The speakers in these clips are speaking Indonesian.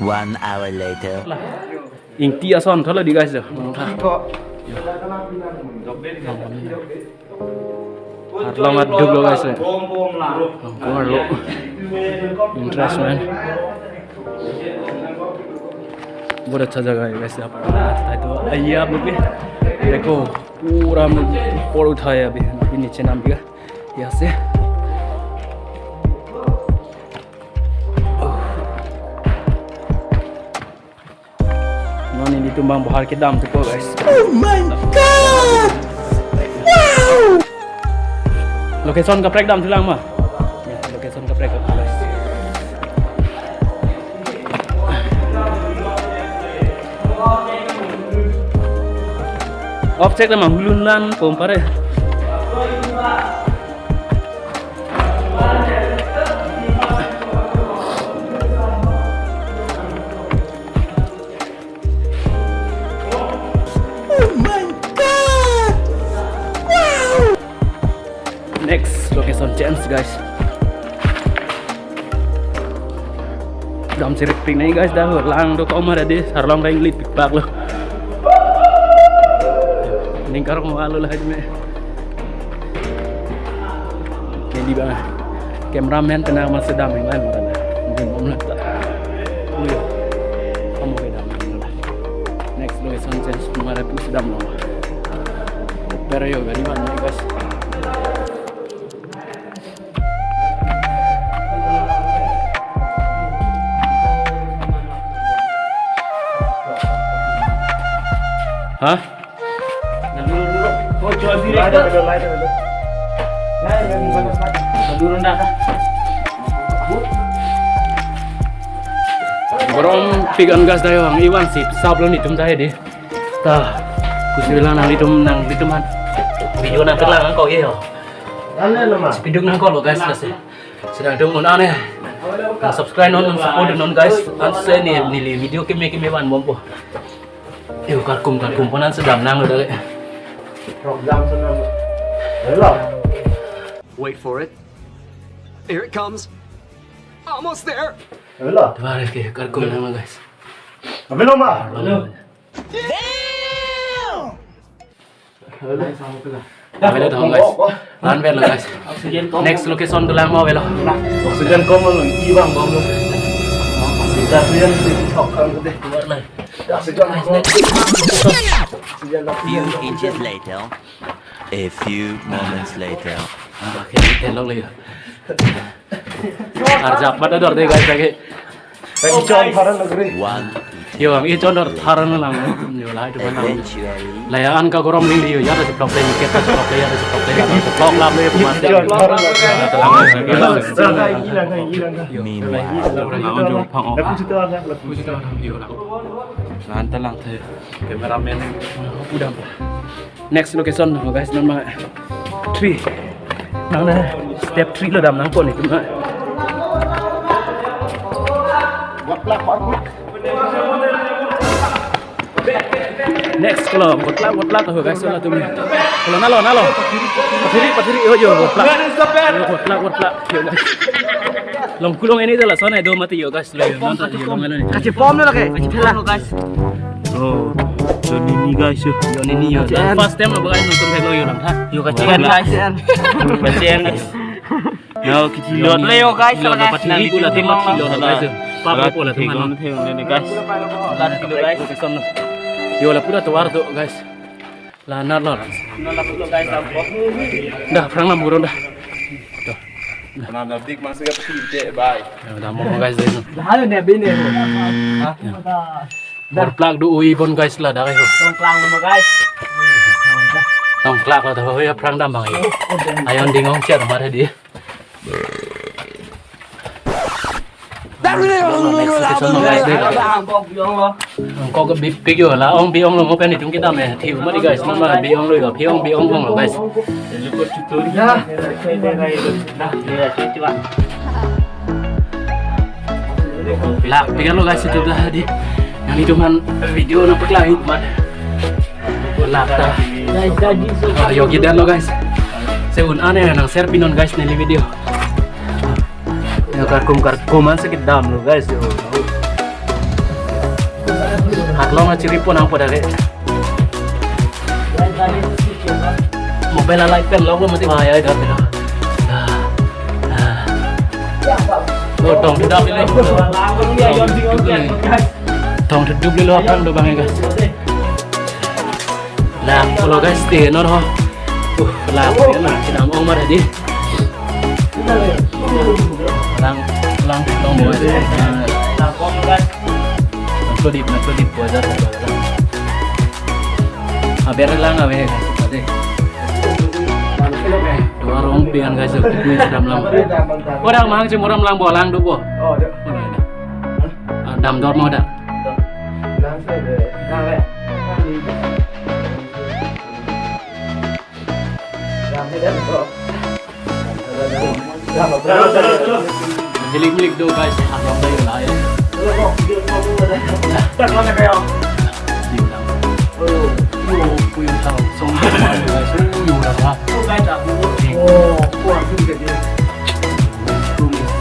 1 hour later. Inti ason thola di guys nong tha long aduk lo guys ko lo interest man बहुत अच्छा जगह है वैसे आप तो आइए आप लोग भी देखो पूरा ऊपर उठाया अभी नीचे नाम भी यहाँ से ini tumbang bahar ke dam tu ko guys. Oh my god. Wow. Location kaprek dam tulang mah. Ya, location kaprek guys. Objek nama hulun lan pompare. Next location chance guys. Dam sirik ping này guys dah lang do ko mara de sarlong reng lit pik bak lo. Ning karong malu lah me. Jadi bang cameraman tenang mas sedam yang lain mana. Mungkin om lah tak. Kamu ke dam. Next location chance mara pun sedam lo. Pero yo gari mana guys. Hah? Oh, jual diri ada. Turun dah. Borong pigan gas dah yang Iwan sip sablo ni tum dah deh. Tah, kusilang nang ditum man. Video nang terlang kau ye ho. Spiduk nang kau lo guys lah sih. Sedang dum on aneh. Subscribe non support non guys. Anse ni video keme wan bompo. Yêu karkum panan sedang nang udah le. Program senang. Wait for it. Here it comes. Almost there. Hello. Tabar ke karkum nang guys. Hello ma. Hello. Hello sama pula. Velo dong guys. Lan velo guys. Next location tu lang mau velo. Oksigen kau mau iwang bom lu. Kita lihat sih kan gede. Keluar lah. Few inches later. A few moments later. Akhirnya telok lagi. Arjap pada dor deh guys lagi. John Farhan negeri. 1 Yo ang ijon dor tharan lang. Yo lah itu mana. eventually. Layangan ka korom ling liyo ya ada seprok play ket ka seprok play ada seprok play ada seprok lap le pemate. Lantai lang tayo. Cameraman udah. Next location guys nama tree. Nang step 3 lo dam nang pon itu mah. Next kalau mutlak tuh guys lah tuh. Kalau nalo. Patiri yo mutlak yo guys. Long kulong ini adalah sana do mati yo guys. Nonton yo mana ni. Kasih pom lo lagi. Kasih pela lo guys. Oh. So nini guys yo. Yo nini yo. First time lo guys nonton hello yo lang ha. Yo kacian guys. Kacian guys. Yo kecilot Leo guys. Yo patiri pula tim kecilot guys. Papa pula teman. Ini guys. Location lo. Yo lah pura tuar tuh guys. Lanar lo. Dah perang lah burung dah. Nah, dik masih ke peti bye. Dah mau guys deh. Halo nih bini. Berplak du ui pun guys lah dah kayo. Tongklang nama guys. Tongklak lah tahu ya perang dambang ya. Ayon dingong cer marah dia. Có cái big kiểu là ông bi ông lo ngopen itu kita meh thiu ma di guys nama bi ông lo ga bi ông lo guys. Lah pikir lo guys itu dah di yang itu man video nampak lain man. Lah ta. Yo gidan lo guys. Seun aneh nang share pinon guys ni video. Ya karkuman sakit dam lo guys yo. long ciri pun ang padare. Mobile light pen long mati bahaya itu pero. Lo tong tidak pilih. Tong hidup dulu apa yang bang guys. Lah kalau guys deh no ho. Lah dia lah kita mau marah di. Lang long boy. Nak di aja lah. Biar lang awe guys. Dua rompian guys, ini sedang lang. Udah mahang cuma orang lang bolang dulu. Oh, được. Đầm đọt mau đã. Lang sẽ để lang vậy. Lang đi. Lang đi đến rồi. Milik do guys, harap tayo lah ya. Đặt con này kìa. Puyung tao, song guys, puyung dah lah.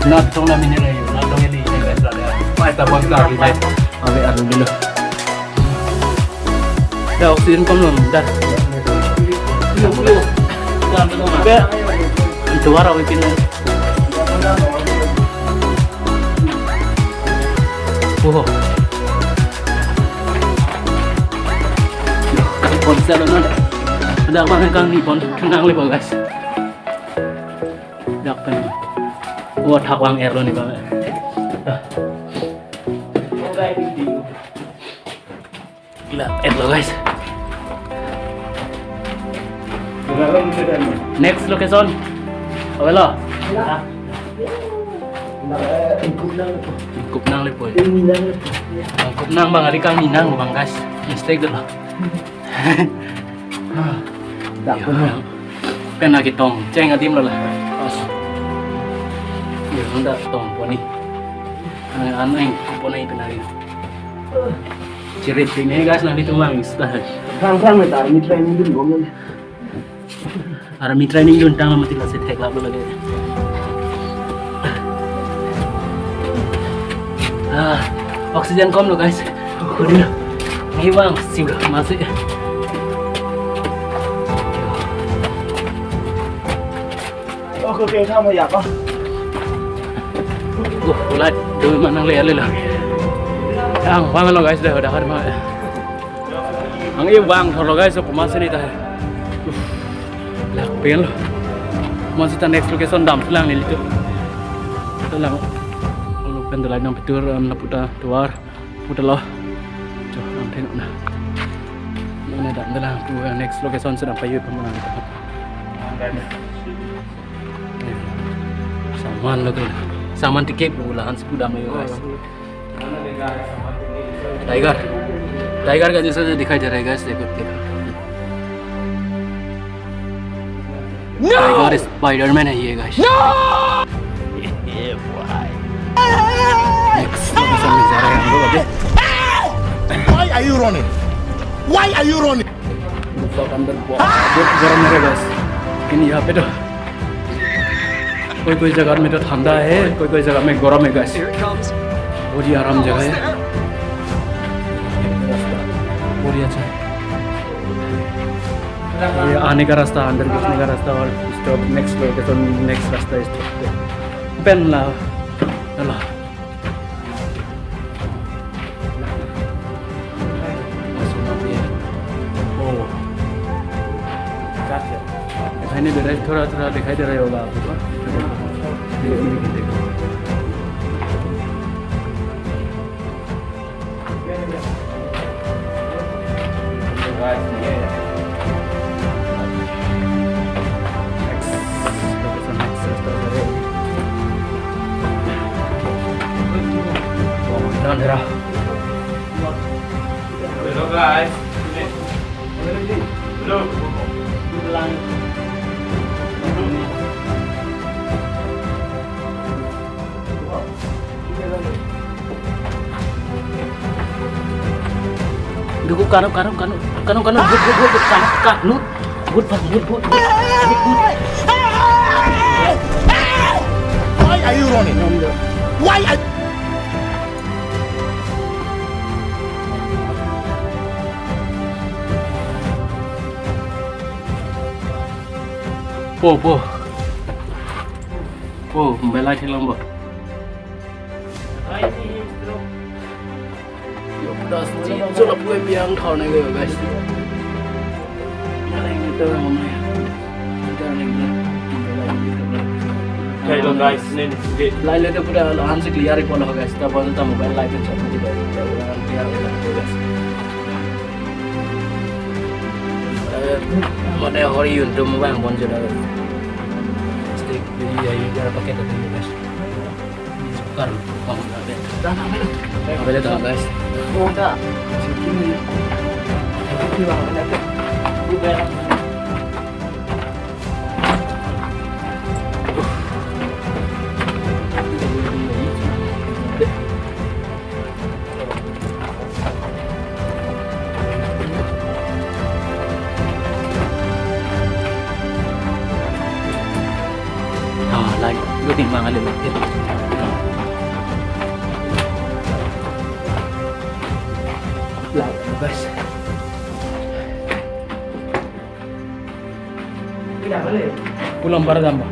Not tong namin nila yun, not tong hindi guys lah ya. Basta pag lagi guys, awe anu dulu. Dah oksigen belum? Dah. Itu warna mungkin. Oh. Ponsel nó ada apa kang ni pon kenang le guys. Dak kan. Wah thak wang air lo ni bang. Gila air lo guys. Next location. Apa lo? Cukup nang le boy. Cukup nang bang ari kang minang bang guys. Mistake dah. Tak pernah. Kan lagi tong, ceng adim lah. Pas. Ya anda tong poni. Aneh poni penari. Cirit ini guys nanti tuang istah. Kang kita ini training dulu ngomong. Army training dulu tang mati lah setek lah lagi. Oksigen kom lo guys. Udah. Ini bang, sudah masuk. Có kêu sao mà giặt không? Ulat, dulu mana lihat lah. Ang, pangan lo guys, dah kan mah. Ang iyo bang, kalau guys, aku masih ni dah. Lah, pen lo. Masih ta next location dam selang ni itu. Selang. Kalau pen tu lagi nang petur, na putar tuar, putar lo. Coba nang tengok nah. Mana dah selang tu next location sedang payu pemenang itu. Saman lagi, saman tiket bulan sepuluh में guys. Tiger का जैसा दिखाई दे रहा है guys, देखो tiger Spiderman है ये guys. Next location में जा रहे हैं हम लोग अभी. Why are you running? Why are you running? Buat अंदर बहुत गर्म है guys. ini यहाँ पे तो कोई जगह में तो ठंडा है, कोई जगह में गर्म है guys. Here it comes. बहुत ही आराम जगह है. बहुत ही अच्छा. ये आने का रास्ता, अंदर घुसने का रास्ता और स्टॉप नेक्स्ट लोकेशन, नेक्स्ट रास्ता स्टॉप पे. पेन ला, ला. ini थोड़ा दिखाई दे रहा होगा आपको. Hello guys. Hello. Dugu kanu but Why are you running? Why are po membelai hilang bo yo udah sudah gue biang kau nih guys yang itu ngomongnya Okay, lo guys, ini okay. lain itu udah lahan sih clear ko lah guys tapos kita mobile live kan chat di bawah udah clear lah guys mana hari untuk mobile phone sudah stick jadi ya udah pakai tadi guys sukar bang dah apa dah guys Oh, enggak. Segini. Ini bang, ada. Udah. lagi gue timbang aja mikir lah guys pulang pada tambah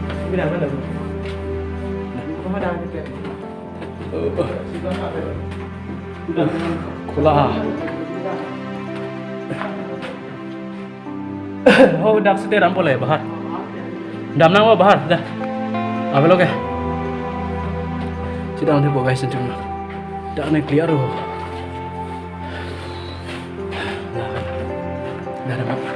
kula oh dak seteran boleh bahar dam nang bahar dah apa lo ke sudah nanti guys cuma dak naik clear oh dah ada apa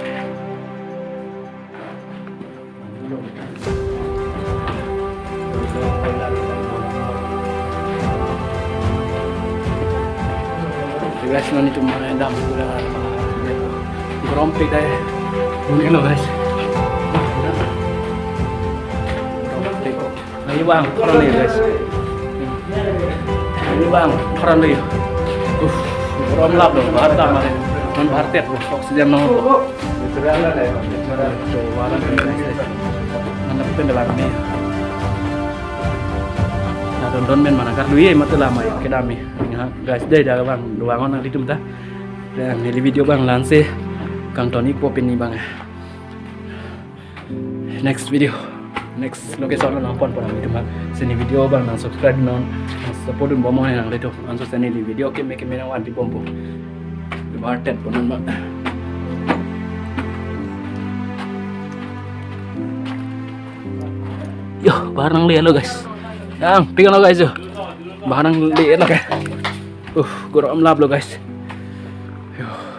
guys nanti cuma dam sudah berompik deh ini lo guys ini bang orang nih guys ini bang orang nih rom lap dong bahar tamar non bahar tet oksigen no Terang deh. warna guys anak pendelar nih nah don men mana kar duit mati lama ya kedami guys deh dah bang dua orang di tumta dan di video bang lanse kang Tony pop ini bang next video next location nang pon pon itu bang sini video bang nang subscribe non support dun bomo yang itu anso sini di video ke make me wan di pompo di bartet ponan bang yo barang lihat lo guys yang tinggal lo guys yo barang lihat lo kayak gua lap lo guys yo